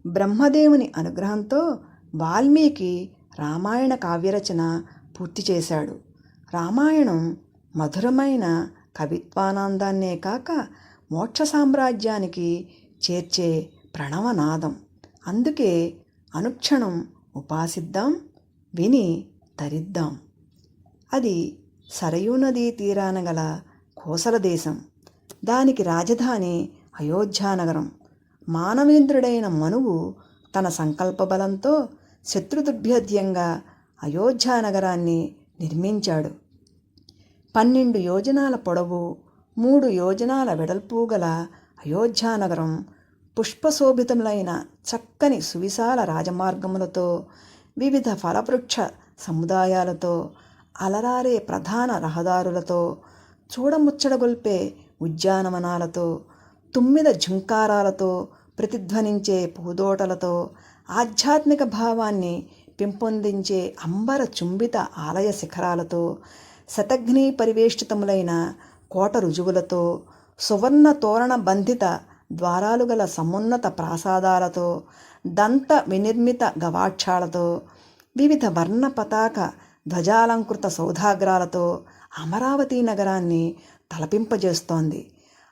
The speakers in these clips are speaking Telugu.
బ్రహ్మదేవుని అనుగ్రహంతో వాల్మీకి రామాయణ కావ్యరచన పూర్తి చేశాడు. రామాయణం మధురమైన కవిత్వానందాన్నే కాక మోక్ష సామ్రాజ్యానికి చేర్చే ప్రణవనాదం. అందుకే అనుక్షణం ఉపాసిద్దాం, విని తరిద్దాం. అది సరయూ నదీ తీరాన గల కోసల దేశం. దానికి రాజధాని అయోధ్యానగరం. మానవేంద్రుడైన మనువు తన సంకల్ప బలంతో శత్రుదుర్భేద్యంగా అయోధ్యానగరాన్ని నిర్మించాడు. 12 యోజనాల పొడవు, 3 యోజనాల వెడల్పు గల అయోధ్యానగరం పుష్పశోభితములైన చక్కని సువిశాల రాజమార్గములతో, వివిధ ఫలవృక్ష సముదాయాలతో, అలరారే ప్రధాన రహదారులతో, చూడముచ్చడగొల్పే ఉద్యానవనాలతో, తుమ్మిద ఝుంకారాలతో ప్రతిధ్వనించే పూదోటలతో, ఆధ్యాత్మిక భావాన్ని పెంపొందించే అంబర చుంబిత ఆలయ శిఖరాలతో, శతఘ్ని పరివేష్టితములైన కోట రుజువులతో, సువర్ణ తోరణ బంధిత ద్వారాలు గల సమున్నత ప్రాసాదాలతో, దంత వినిర్మిత గవాక్షాలతో, వివిధ వర్ణ పతాక ధ్వజాలంకృత సౌధాగ్రాలతో అమరావతి నగరాన్ని తలపింపజేస్తోంది.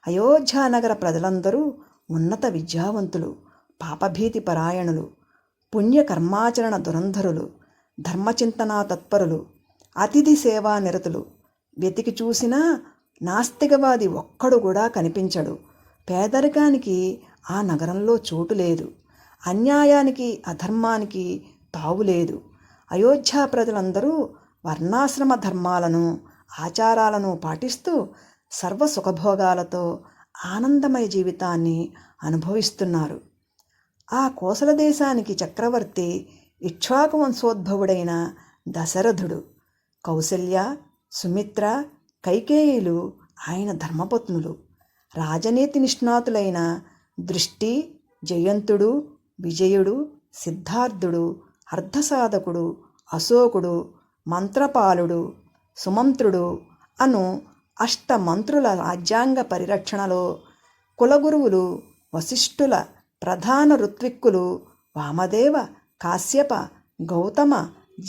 అయోధ్యానగర ప్రజలందరూ ఉన్నత విద్యావంతులు, పాపభీతి పరాయణులు, పుణ్యకర్మాచరణ దురంధరులు, ధర్మచింతనా తత్పరులు, అతిథి సేవా నిరతులు. వెతికి చూసినా నాస్తికవాది ఒక్కడు కూడా కనిపించడు. పేదరికానికి ఆ నగరంలో చోటు లేదు. అన్యాయానికి అధర్మానికి తావులేదు. అయోధ్య ప్రజలందరూ వర్ణాశ్రమ ధర్మాలను ఆచారాలను పాటిస్తూ సర్వసుఖభోగాలతో ఆనందమయ జీవితాన్ని అనుభవిస్తున్నారు. ఆ కోసల దేశానికి చక్రవర్తి ఇక్ష్వాకు వంశోద్భవుడైన దశరథుడు. కౌసల్య, సుమిత్ర, కైకేయిలు ఆయన ధర్మపత్నులు. రాజనీతి నిష్ణాతులైన దృష్టి, జయంతుడు, విజయుడు, సిద్ధార్థుడు, అర్ధసాధకుడు, అశోకుడు, మంత్రపాలుడు, సుమంత్రుడు అను అష్టమంత్రుల రాజ్యాంగ పరిరక్షణలో కులగురువులు వశిష్ఠుల ప్రధాన ఋత్విక్కులు వామదేవ, కాశ్యప, గౌతమ,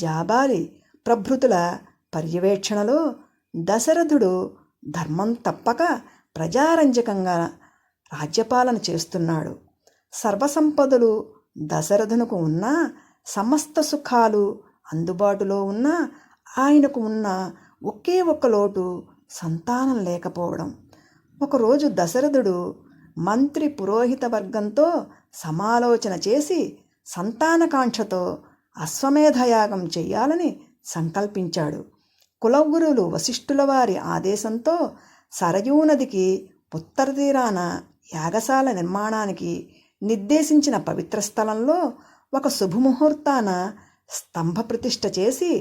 జాబాలి ప్రభృతుల పర్యవేక్షణలో దశరథుడు ధర్మం తప్పక ప్రజారంజకంగా రాజ్యపాలన చేస్తున్నాడు. సర్వసంపదలు దశరథునకు ఉన్న, సమస్త సుఖాలు అందుబాటులో ఉన్న ఆయనకు ఉన్న ఒకే ఒక్క లోటు సంతానం లేకపోవడం. ఒకరోజు దశరథుడు మంత్రి పురోహిత వర్గంతో సమాలోచన చేసి సంతానకాంక్షతో అశ్వమేధయాగం చెయ్యాలని సంకల్పించాడు. కులగురువులు వశిష్ఠుల వారి ఆదేశంతో సరయూ నదికి ఉత్తర తీరాన యాగశాల నిర్మాణానికి నిర్దేశించిన పవిత్ర స్థలంలో ఒక శుభముహూర్తాన స్తంభ ప్రతిష్ఠ చేసి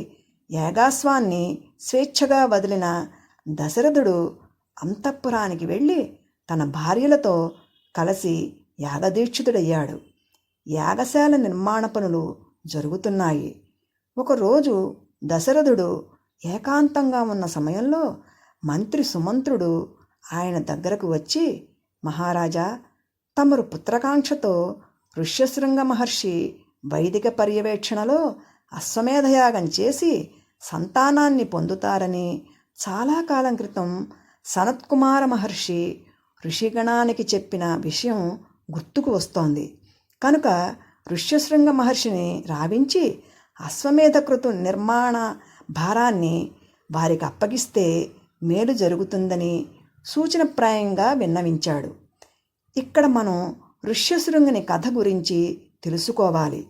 యాగాశ్వాన్ని స్వేచ్ఛగా వదిలిన దశరథుడు అంతఃపురానికి వెళ్ళి తన భార్యలతో కలిసి యాగదీక్షితుడయ్యాడు. యాగశాల నిర్మాణ పనులు జరుగుతున్నాయి. ఒకరోజు దశరథుడు ఏకాంతంగా ఉన్న సమయంలో మంత్రి సుమంత్రుడు ఆయన దగ్గరకు వచ్చి, మహారాజా, తమరు పుత్రకాంక్షతో ఋష్యశృంగ మహర్షి వైదిక పర్యవేక్షణలో అశ్వమేధయాగం చేసి సంతానాన్ని పొందుతారని చాలా కాలం క్రితం సనత్కుమార మహర్షి ఋషిగణానికి చెప్పిన విషయం గుర్తుకు వస్తోంది. కనుక ఋష్యశృంగ మహర్షిని రావించి అశ్వమేధకృతు నిర్మాణ భారాన్ని వారికి అప్పగిస్తే మేలు జరుగుతుందని సూచనప్రాయంగా విన్నవించాడు. ఇక్కడ మనం ఋష్యశృంగుని కథ గురించి తెలుసుకోవాలి.